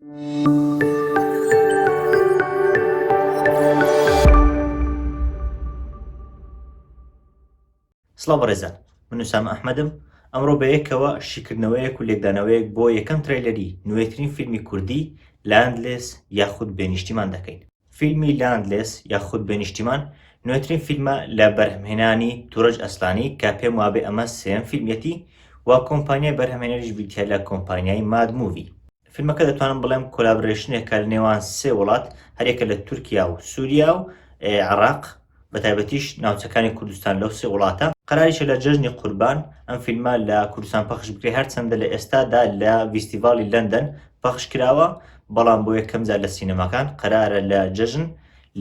سڵاو بەڕێزان، من وسام ئەحمەدم. ئەمڕۆ بەیەکەوە شیکردنەوەیەک و لێکدانەوەیەک بۆ یەکەم ترەیلەری نوێترین فیلمی کوردی لاندلێس یاخود بێنیشتیمان دەکەین. فیلمی لاندلێس یاخود بێنیشتیمان نوێترین فیلمە لە بەرهەمهێنانی توڕەج ئەسلانی کە پێم وابێ ئەمە سێم فیلمەتی و کۆمپانیای بەرهەمهێنەریش بیتە لە کۆمپانیای ماد مووی. فیلمەکە دەتوانم بڵێم کۆلابرێشنێکە لە نێوان سێ وڵات، هەرێکە لە تورکیا و سووریا و عێراق، بەتایبەتیش ناوچەکانی کوردستان لەو سێ وڵاتە. قەراریشە لە جەژنی قوربان ئەم فیلمە لە کوردستان پەخش بکرێ، هەرچەندە لە ئێستادا لە ڤیستیڤاڵی لەندەن پەخش کراوە، بەڵام بۆ یەکەم جار لە سینەماکان قەرارە لە جەژن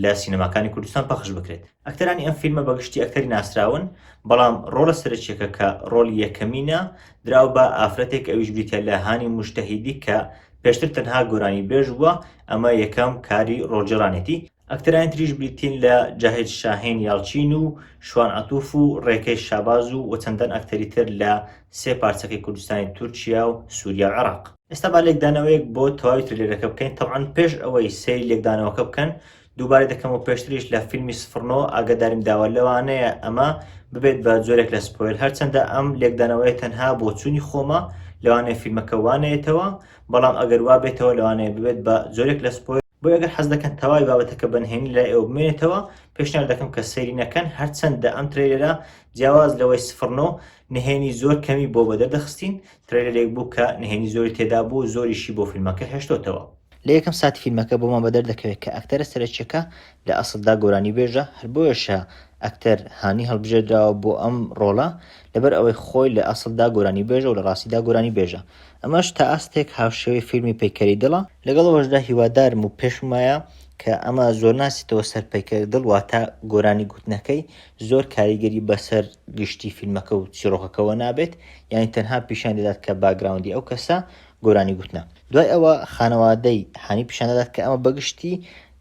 لە سینەماکانی کوردستان پەخش بکرێت. ئەکتەرانی ئەم فیلمە بەگشتی ئەکتەری ناسراون، بەڵام ڕۆڵە سەرچیەکە کە ڕۆڵی یەکەمینە دراو بە ئافرەتێک ئەویش بریتە لە هانی موشتەهیدی کە پێشتر تەنها گۆرانی بێژ بووە، ئەمە یەکەم کاری ڕۆڵجێڕانێتی. ئەکتەرانی تریش بریتین لە جاهید شاهین یاڵچین و شوان عەتووف و ڕێکەی شاباز و چەندان ئەکتەری تر لە سێ پارچەکەی کوردستانی تورکیا و سووریا و عێراق. ئێستا با لێکدانەوەیەک بۆ تەواوی ترێلەکە بکەین. تەبعاً پێش ئەوەی سەیری لێکدانەوەکە بکەن دووبارەی دەکەم و پێشتریش لە فیلمی سفرنەوە ئاگاداریم داوە لەوانەیە ئەمە ببێت بە جۆرێک لە سپۆیل، هەرچەندە ئەم لێکدانەوەی تەنها بۆ چوونی خۆمە، لەوانەیە فیلمەکە وانەیەتەوە، بەڵام ئەگەر وا بێتەوە لەوانەیە ببێت بە جۆرێک لە سپۆیل. بۆ ئەگەر حەز دەکەن تەواوی بابەتەکە بەنهێنی لای ئێوە بمێنێتەوە، پێشنیار دەکەم کە سەیری نەکەن، هەرچەندە ئەم ترێلەرە جیاواز لەوەی سفرنەوە نهێنی زۆر کەمی بۆ بەدەردەخستین. ترێلەرێک بوو کە نهێنی زۆری تێدا بوو، زۆریشی بۆ فیلمەکە هێشتۆتەوە. لە یەکەم ساتی فیلمەکە بۆمان بەدەردەکەوێت کە ئەکتەرە سەرچیەکە لە ئەسڵدا گۆرانی بێژە، هەر بۆیەشە ئەکتەر هانی هەڵبژێردراوە بۆ ئەم ڕۆڵە، لەبەر ئەوەی خۆی لە ئەسڵدا گۆرانی بێژە و لە ڕاستیدا گۆرانی بێژە. ئەمەش تا ئاستێک هاوشێوەی فیلمی پەیکەری دڵە. لەگەڵەوەشدا هیوادارم و پێشم وایە کە ئەمە زۆر ناسیتەوە سەر پەیکەری دڵ، واتە گۆرانی گوتنەکەی زۆر کاریگەری بەسەر گشتی فیلمەکە و چیرۆکەکەەوە نابێت، یانی تەنها پیشان دەدات کە باگراوندی ئەو کەسە گۆرانی گوتنە. دوای ئەوە خانەوادەی هانی پیشان دەدات کە ئەمە بەگشتی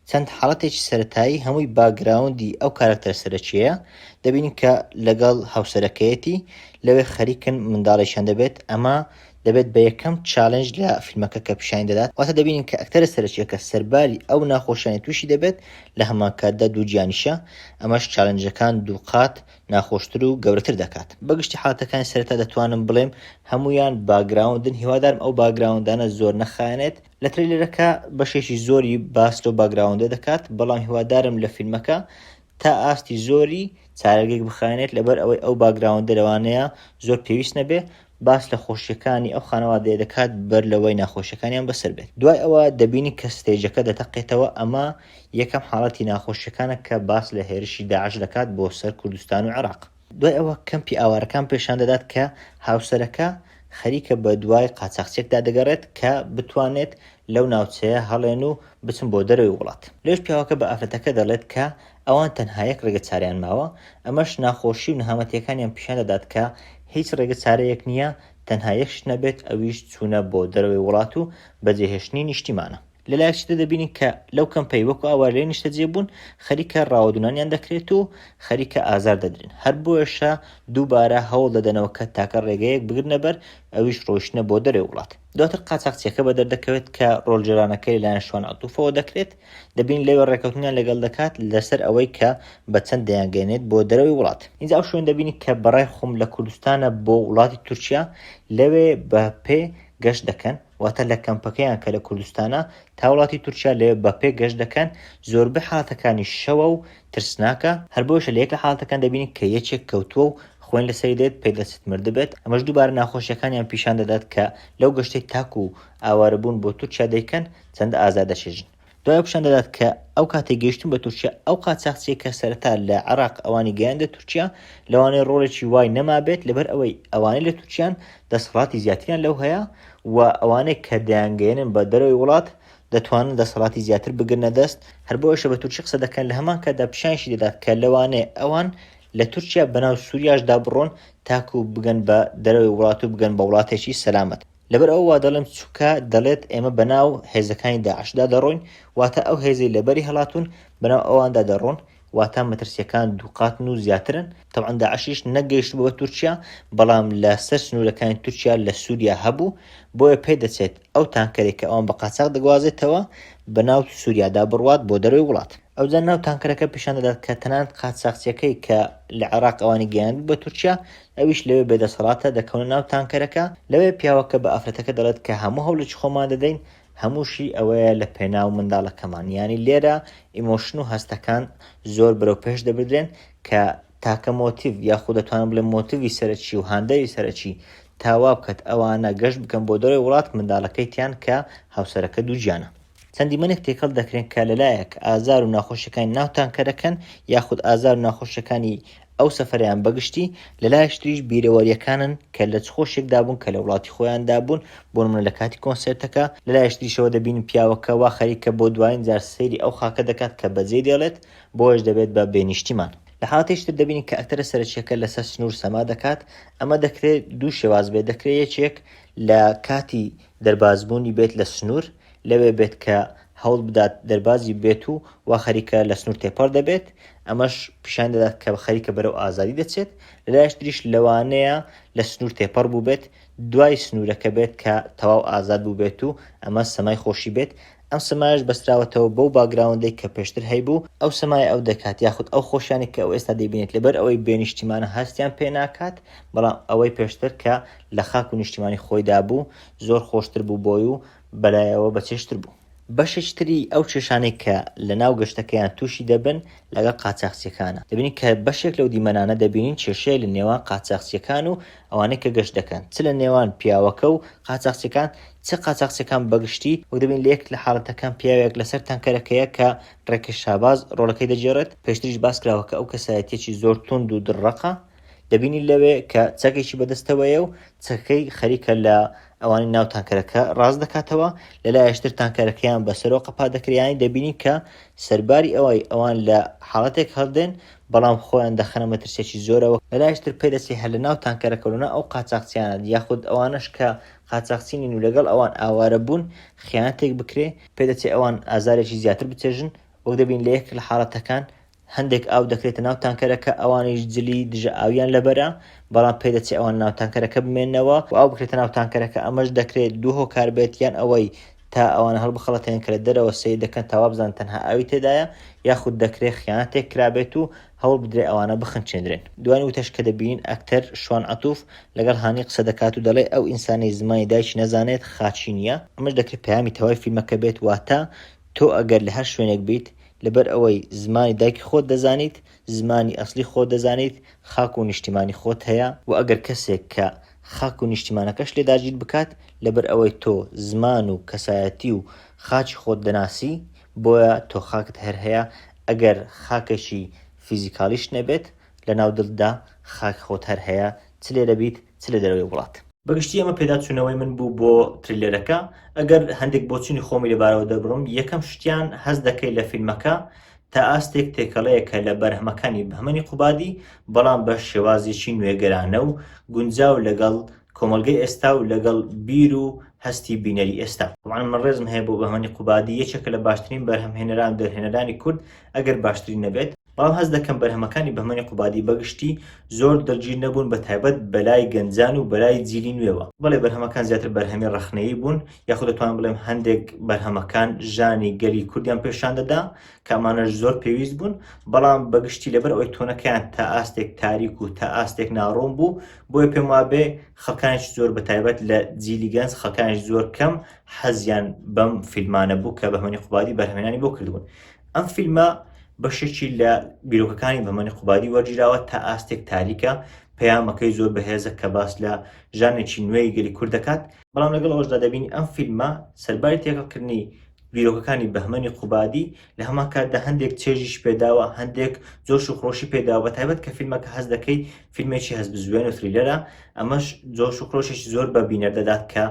چەند حاڵەتێکی سەرەتایی هەمووی باگراوندی ئەو کارکتەر سەرەکیەیە. دەبینین کە لەگەڵ هاوسەرەکەیەتی لەوێ خەریکن منداڵیشان دەبێت. ئەمە دەبێت بە یەکەم چالنج لە فیلمەکە کە پیشانی دەدات، واتە دەبینین کە ئەکتەرە سەرچیەکە سەرباری ئەو ناخۆشیانی تووشی دەبێت لە هەمان کاتدا دوو گیانیشە. ئەمەش چالنجەکان دوو قات ناخۆشتر و گەورەتر دەکات. بەگشتی حالەتەکانی سەرەتا دەتوانم بڵێم هەمویان باگراوندن، هیوادارم ئەو باگراوندانە زۆر نەخایەنێت. لە ترێلەرەکە بەشێکی زۆری باس لەو باگراوندە دەکات، بەڵام هیوادارم لە فیلمەکە تا ئاستی زۆری چارەگەیەک بخایێنێت، لەبەر ئەوەی ئەو باگراوندە لەوانەیە زۆر پێویست نەبێ باس لە خۆشیەکانی ئەو خانەوادەیە دەکات بەر لەوەی ناخۆشیەکانیان بەسەر بێت. دوای ئەوە دەبینی کە ستێجەکە دەتەقێتەوە. ئەمە یەکەم حاڵەتی ناخۆشیەکانە کە باس لە هێرشی داعش دەکات بۆ سەر کوردستان و عێراق. دوای ئەوە کەمپی ئاوارەکان پێشان دەدات کە هاوسەرەکە خەریکە بە دوای قاچاقچێکدا دەگەڕێت کە بتوانێت لەو ناوچەیە هەڵێن و بچن بۆ دەرەوەی وڵات. لێش پیاوەکە بە ئافرەتەکە دەڵێت کە ئەوان تەنها یەک ڕێگە چاریان ماوە. ئەمەش ناخۆشی و نەهامەتیەکانیان پیشان دەدات کە هیچ ڕێگە چارەیەک نییە، تەنها یەکش نەبێت، ئەویش چوونە بۆ دەرەوەی وڵات و بەجێهێشتنی نیشتیمانە. لەلایەکشتە دەبینین کە لەو کەمپەی وەکو ئاوارەی نیشتە جێبوون خەریکە ڕاوەدونانیان دەکرێت و خەریکە ئازار دەدرێن. هەر بۆیەشە دووبارە هەوڵ دەدەنەوە کە تاکە ڕێگەیەک بگرنە بەر، ئەویش ڕۆیشتنە بۆ دەرەوەی وڵات. دواتر قاچاقچیەکە بەدەردەکەوێت کە ڕۆڵجێڕانەکەی لایەن شوان عەتووفەوە دەکرێت. دەبین لێوە ڕێکەوتنیان لەگەڵ دەکات لەسەر ئەوەی کە بە چەند دەیانگەێنێت بۆ دەرەوەی وڵات. اینجا ئەو شوێن دەبینی کە بەڕای خۆم لە کوردستانە بۆ وڵاتی تورکیا لەوێ بە پێ گەشت دەکەن، واتە لە کەمپەکەیان کە لە کوردستانە تا وڵاتی تورکیا لەوێ بە پێ گەشت دەکەن. زۆربەی حاڵەتەکانی شەوە و ترسناکە، هەر بۆیشە لە یەک لە حاڵەتەکان دەبینی کە یەکێک کەوتووە و خوێن لەسەری دێت پێ دەست مرد بێت. ئەمەش دووبارە ناخۆشیەکانیان پیشان دەدات کە لەو گەشتەی تاکو و ئاوارەبوون بۆ تورکیا دەیکەن چەند ئازار دەچێژن. دوای پیشان دەدات کە ئەو کاتێک گەیشتن بە تورکیا ئەو قاچاقچیە کە سەرەتا لە عێراق ئەوانی گەیاندە تورکیا لەوانەیە ڕۆڵێکی وای نەما بێت، لەبەر ئەوەی ئەوانەی لە تورکیان دەسەڵاتی زیاتریان لەو هەیە و ئەوانەی کە دەیانگەێنن بە دەرەوەی وڵات دەتوانن دەسەڵاتی زیاتر بگرنە دەست. هەر بۆیشە بە تورکی قسە دەکەن لە هەمان کاتدا پیشانشی دەدات کە لەوانەیە ئەوان لە تورکیا بەناو سووریاشدا بڕۆن تاکو بگەن بە دەرەوەی وڵات و بگەن بە وڵاتێکی سەلامەت. لەبەر ئەو وا دەڵێم چووکە دەڵێت ئێمە بەناو هێزەکانی داعشدا دەڕۆین، واتە ئەو هێزەی لەبەری هەڵاتون بەناو ئەواندا دەڕۆن واتە مەترسیەکان دووقاتن و زیاترن. طبعا داعشیش نەگەیشت بۆ تورکیا، بەڵام لە سەر سنوورەکانی تورکیا لە سووریا هەبوو، بۆیە پێ دەچێت ئەو تانکەرێک کە ئەوان بە قاچاق دەگوازێتەوە بە ناو سووریادا بڕوات بۆ دەروی وڵات. ئەوجا ناو تانکەرەکە پیشان دەدات کە تەنانەت قاچاقچیەکەی کە لە عێراق ئەوانی گەیاند بە تورکیا ئەویش لەوێ بێدەسەڵاتە دەکەونە ناو تانکەرەکە. لەوێ پیاوەکە بە ئافرەتەکە دەڵێت کە هەموو هەوڵێکی خۆمان دەدەین، هەمووشی ئەوەیە لە پێناو منداڵەکەمان. ینی لێرە ئیمۆشن و هەستەکان زۆر بەرەو پێش دەبردرێن کە تاکە مۆتیڤ یاخود دەتوانم بڵێم مۆتیڤی سەرەکی و هاندەری سەرەکی تاوا بکەت ئەوانە گەشت بکەن بۆ دەروی وڵات منداڵەکەی تیان کە هاوسەرەکە دووجیانە. چەندی منێک تێکەڵ دەکرێن کە لەلایەک ئازار و ناخۆشیەکانی ناو تانکەرەکەن یاخود ئازار و ناخۆشیەکانی ئەو سەفەریان بەگشتی، لەلایەک تریش بیرەوەریەکانن کە لە چخۆشێکدا بوون کە لە وڵاتی خۆیاندا بوون بۆ نمونە لە کاتی کۆنسێرتەکە. لەلایەک تریشەوە دەبین پیاوەکە وا خەریکە بۆ دوایین جار سەیری ئەو خاکە دەکات کە بەجێ دێڵێت، بۆیش دەبێت بە بێنیشتیمان. لە حاڵەتێکتر دەبینین کە ئەکتەرە سەرەکیەکە لەسەر سنوور سەما دەکات. ئەمە دەکرێت دوو شێواز بێت، دەکرێت یەکێک لە کاتی دەربازبوونی بێت لە سنوور، لەوێ بێت کە هەوڵ بدات دەربازی بێت و وا خەریکە لە سنوور تێپەڕ دەبێت، ئەمەش پیشان دەدات کە خەریکە بەرەو ئازادی دەچێت. لەلایەک تریش لەوانەیە لە سنوور تێپەڕ بوو بێت، دوای سنوورەکە بێت کە تەواو ئازاد بوو بێت و ئەمە سەمای خۆشی بێت. ئەم سەمایش بەستراوەتەوە بەو باگراوندەی کە پێشتر هەیبوو، ئەو سەمای ئەو دەکات یاخود ئەو خۆشیانی کە ئەو ئێستا دەبینێت لەبەر ئەوەی بێنیشتیمانە هەستیان پێ ناکات، بەڵام ئەوەی پێشتر کە لە خاک و نیشتیمانی خۆیدا بوو زۆر خۆشتر بوو بۆی و بەلایەوە بەچێشتر بوو. بەشێکتری ئەو کێشانەی کە لە ناو گەشتەکەیان تووشی دەبن لەگەڵ قاچاقچیەکانە. دەبینین کە بەشێک لەو دیمەنانە دەبینین کێشەیە لە نێوان قاچاقچیەکان و ئەوانەی کە گەشت دەکەن، چ لە نێوان پیاوەکە و قاچاقچیەکان، چ قاچاقچیەکان بەگشتی. وەک دەبین لە یەک لە حاڵەتەکان پیاوێک لەسەر تانکەرەکەیە کە ڕێکەشاباز ڕۆڵەکەی دەجێڕێت، پێشتریش باس کراوە کە ئەو کەسایەتیەکی زۆر توند و دڕەقە. دەبینی لەوێ کە چەکێکی بەدەستەوەیە و چەکەی خەریکە لە ئەوانی ناو تانکەرەکە ڕاست دەکاتەوە. لەلایەشتر تانکەرەکەیان بەسەرۆ قەپا دەکریانی، دەبینی کە سەرباری ئەوەی ئەوان لە حاڵەتێک هەڵدێن بەڵام خۆیان دەخەنە مەترسێکی زۆرەوە. لەلایەشتر پێدەچێت هەر لە ناو تانکەرەکەونە ئەو قاچاقچیانە یاخود ئەوانش کە قاچاقچینین و لەگەڵ ئەوان ئاوارە بوون خیانەتێک بکرێ، پێدەچێت ئەوان ئازارێکی زیاتر بچێژن. وەک دەبین لە یەک لە حاڵەتەکان هەندێک ئاو دەکرێتە ناو تانکەرەکە، ئەوانیش جلی دژە ئاویان لەبەرە، بەڵام پێدەچێت ئەوان ناو تانکەرەکە بمێنەوە و ئاو بکرێتە ناو تانکەرەکە. ئەمەش دەکرێت دوو هۆکار بێت، یان ئەوەی تا ئەوانە هەڵبخەڵەتێن کە لە دەرەوە سەیر دەکەن تاوا بزان تەنها ئاوی تێدایە، یاخود دەکرێت خیانەتێک کرابێت و هەوڵ بدرێت ئەوانە بخنچێنرێن. دوانی وتەش کە دەبینین ئەکتەر شوان عەتوف لەگەڵ هانی قسە دەکات و دەڵێ ئەو ئینسانەی زمانی دایکی نەزانێت خاچی نییە. ئەمەش دەکرێت پەیامی تەواوی فیلمەکە بێت، واتە تۆ ئەگەر لە هەر شوێنێک بیت لەبەر ئەوەی زمانی دایکی خۆت دەزانیت، زمانی ئەسلی خۆت دەزانیت، خاک و نیشتیمانی خۆت هەیە، و ئەگەر کەسێک کە خاک و نیشتیمانەکەش لێ داگیر بکات لەبەر ئەوەی تۆ زمان و کەسایەتی و خاچی خۆت دەناسی، بۆیە تۆ خاکت هەر هەیە. ئەگەر خاکێکی فیزیکالیش نەبێت لە ناو دڵدا خاک خۆت هەر هەیە، چ لێرە بیت چ لە دەروی وڵات. بەگشتی ئەمە پێداچوونەوەی من بوو بۆ تریلەرەکە. ئەگەر هەندێک بۆچوونی خۆمی لەبارەوە دەبڕم، یەکەم شتیان هەست دەکەی لە فیلمەکە تا ئاستێک تێکەڵەیەکە لە بەرهەمەکانی بەهمەنی قوبادی، بەڵام بە شێوازێکی نوێگەرانە و گونجاو لەگەڵ کۆمەلگەی ئێستا و لەگەڵ بیر و هەستی بینەری ئێستا. طبعاً من ڕێزم هەیە بۆ بەهمەنی قوبادی یەکێکە لە باشترین بەرهەمهێنەران دەرهێنەرانی کورد، ئەگەر باشترین نەبێت. بەڵام هەست دەکەم بەرهەمەکانی بەهمەنی قوبادی بەگشتی زۆر دڵگیر نەبوون، بە تایبەت بەلای گەنجان و بەلای جیلی نوێوە. بەڵێ بەرهەمەکان زیاتر بەرهەمی ڕەخنەیی بوون، یاخود دەتوانم بڵێم هەندێک بەرهەمەکان ژانی گەلی کوردیان پێشان دەدا کە ئەمانەش زۆر پێویست بوون، بەڵام بەگشتی لەبەر ئەوەی تۆنەکەیان تا ئاستێک تاریک و تا ئاستێک ناڕۆم بوو، بۆیە پێم وابێ خەڵکانێکی زۆر بە تایبەت لە جیلی گەنج خەڵکانێکی زۆر کەم حەزیان بەم فیلمانە بوو کە بەهمەنی قوبادی بەرهەمهێنانی بۆ کردبوون. ئەم فیلمە بەشێکی لە بیرۆکەکانی بەهمەنی قوبادی وەرگیراوە، تا ئاستێک تاریکە، پەیامەکەی زۆر بەهێزە کە باس لە ژانێکی نوێی گەلی کورد دەکات. بەڵام لەگەڵ ئەوەشدا دەبینی ئەم فیلمە سەرباری تێکەڵکردنی بیرۆکەکانی بەهمەنی قوبادی لە هەمان کاتدا هەندێک چێژیش پێداوە، هەندێک جۆش و خڕۆشی پێداوە، بە تایبەت کە فیلمەکە هەست دەکەی فیلمێکی هەست بزوێن و تریلەرە، ئەمەش جۆش و خڕۆشێکی زۆر بە بینەر دەدات کە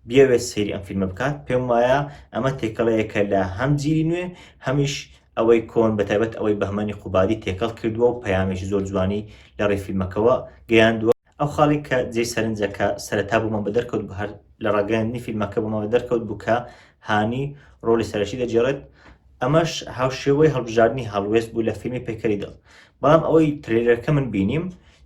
بیاوێت سەیری ئەم فیلمە بکات. پێم وایە ئەمە تێکەڵەیەکە لە هەم جیلی نوێ هەمیش ئەوەی کۆن، بە تایبەت ئەوەی بەهمەنی قوبادی تێکەڵ کردووە و پەیامێکی زۆر جوانی لە ڕێی فیلمەکەەوە گەیاندووە. ئەو خاڵی کە جێی سەرنجەکە سەرەتا بوومە بە دەرکەوت هەر لە ڕاگەاندنی فیلمەکە بوومە بە دەرکەوت بوو کە هانی ڕۆڵی سەرەکی دەجێڕێت. ئەمەش هاوشێوەی هەڵبژاردننی هەڵوێست بوو لە فیلمی پێکەری دڵ، بەڵام ئەوەی ترێلەرەکە من بینیم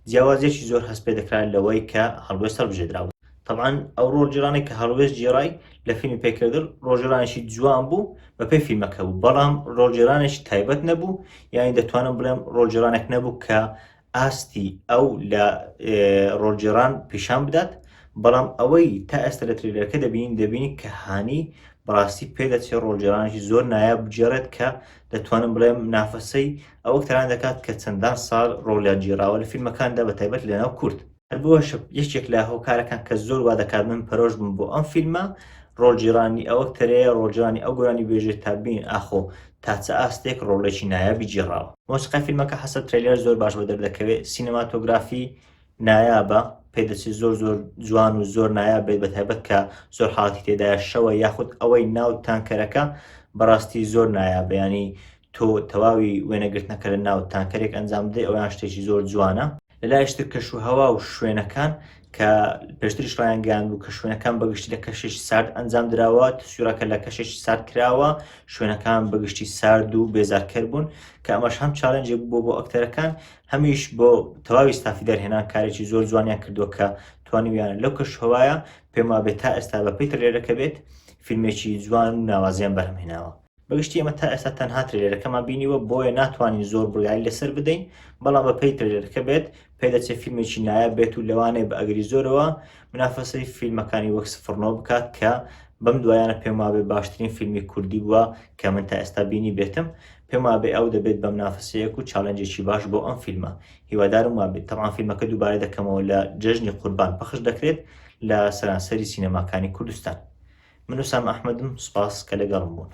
جیاوازێکی زۆر هەست پێ دەکران لەوەی کە هەڵوێست هەڵبژێدراوە. طبعاً ئەو ڕۆژجێڕانێک کە هەڵوێست جێڕای لە فیلمی پێکەری دڵ ڕۆژجێڕانێکی جوان بوو بە پێی فیلمەکە بوو، بەڵام ڕۆژجێڕانێکی تایبەت نەبوو، یانی دەتوانم بڵێم ڕۆژجێڕانێک نەبوو کە ئاستی ئەو لە ڕۆژجێڕان پیشان بدات، بەڵام ئەوەی تا ئێستا لە ترێلەرەکە دەبینی کە هانی بەڕاستی پێدەچێت ڕۆژجێڕانێکی زۆر نایاب بجێڕێت کە دەتوانم بڵێم نافەسەی ئەوە تەران دەکات کە چەندان ساڵ ڕۆڵیان جێراوە لە فیلمەکاندا بە تایبەت لەناو کورد. هەروەش یەکێک لە هۆکارەکان کە زۆر وا دەکات من پەرۆش بم بۆ ئەم فیلمە ڕۆژجێڕانی ئەوە تەرەیە ڕۆژجێڕانی ئەو گۆرانی بێژێت تا بین ئاخۆ تا چ ئاستێک ڕۆڵێکی نایابی جێڕاوە. مۆسیقای فیلمەکە حەسەب ترێلەر زۆر باش بە دەردەکەوێت، سینەماتۆگرافی نایابە، پێدەچێت زۆر جوان و زۆر نایاب بێت بە تایبەت کە زۆر حاڵەتی تێدایە شەوە یاخود ئەوەی ناو تانکەرەکە بەڕاستی زۆر نایابە، ینی تۆ تەواوی وێنەگرتنەکە لە ناو تانکەرێک ئەنجام بدەیت ئەویان شتێکی زۆر جوانە. لەلایەشتر کەشوهەوا و شوێنەکان کە پێشتریش ڕایان گەیاند بوو کە شوێنەکان بەگشتی لە کەشێکی سارد ئەنجام درراوە، سوورەکە لە کەشێکی سارد کراوە، شوێنەکان بەگشتی سارد و بێزارکەر بوون کە ئەمەش هەم چالەنجێک بوو بۆ ئەکتەرەکان، هەمیش بۆ تەواوی ستافی دەرهێنان کارێکی زۆر جوانیان کردووە کە توانیویانە لەو کەشوهەوایە پێم وابێت تا ئێستا بە پێی ترێلەرەکە بێت فیلمێکی جوان و ناوازیان بەرهەمهێناوە. بەگشتی ئەمە تا ئێستا تەنها ترێلەرەکەمان بینیوە، بۆیە ناتوانین زۆر بڕیاری لەسەر بدەین، بەڵام بە پێی ترێلەرەکە بێت پێدەچێت فیلمێکی نایاب بێت و لەوانەیە بە ئەگری زۆرەوە منافەسەی فیلمەکانی وەک 09 بکات کە بەم دوایانە پێم وابێت باشترین فیلمی کوردی بووە کە من تا ئێستا بینی بێتم، پێم وابێت ئەو دەبێت بە منافەسەیەک و چالەنجێکی باش بۆ ئەم فیلمە. هیوادارم وابێت. تەمان فیلمەکە دووبارە دەکەمەوە لە جەژنی قوربان پەخش دەکرێت لە سەرانسەری سینەماکانی کوردستان. من وسام ئەحمەدم، سوپاس کە لەگەڵم بوون.